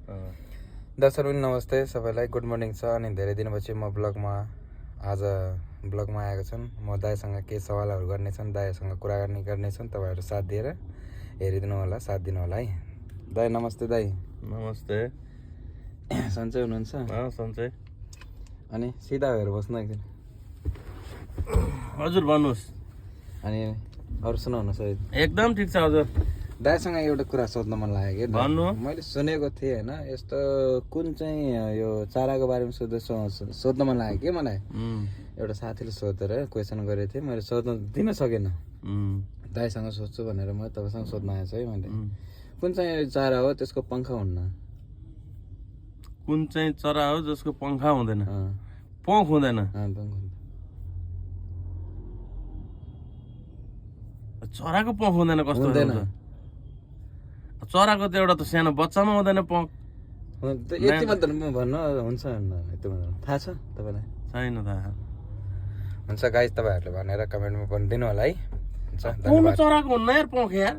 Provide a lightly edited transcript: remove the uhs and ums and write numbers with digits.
दर्शक पनि नमस्ते सबैलाई, गुड मर्निङ छ। अनि धेरै दिनपछि म आज ब्लगमा आएको छन्। म दाइसँग केही सवालहरू गर्नेछन्, दाइसँग कुराकानी गर्नेछन्। तपाईँहरू साथ दिएर हेरिदिनु होला, साथ दिनु होला है। दाइ नमस्ते। दाइ नमस्ते। सन्चै हुनुहुन्छ? सन्चै। अनि सिधा भएर बस्नु एकदिन। हजुर भन्नुहोस्। अनि अरू सुनाउनुहोस् है। एकदम ठिक छ हजुर। दाइसँग एउटा कुरा सोध्न मन लाग्यो कि भन्नु। मैले सुनेको थिएँ होइन, यस्तो कुन चाहिँ यो चाराको बारेमा सोध्न मन लाग्यो कि मलाई। एउटा साथीले सोधेर क्वेसन गरेको थिएँ, मैले सोध्न दिन सकेन। दाइसँग सोध्छु भनेर म तपाईँसँग सोध्न आएको छु है मैले। कुन चाहिँ चरा हो त्यसको पङ्खा हुन्न? कुन चाहिँ चरा हो जसको पङ्खा हुँदैन? प्वाख हुँदैन। चराको प्वाख हुँदैन? कस्तो हुन्छ? चराको त एउटा त सानो बच्चामा हुँदैन प्वाख। यति मात्र भन्नु हुन्छ थाहा छ तपाईँलाई? छैन थाहा। हुन्छ गाइस, तपाईँहरूले भनेर कमेन्टमा भनिदिनु होला है। हुन्छ, चराको हुन्न यार प्वाख यार।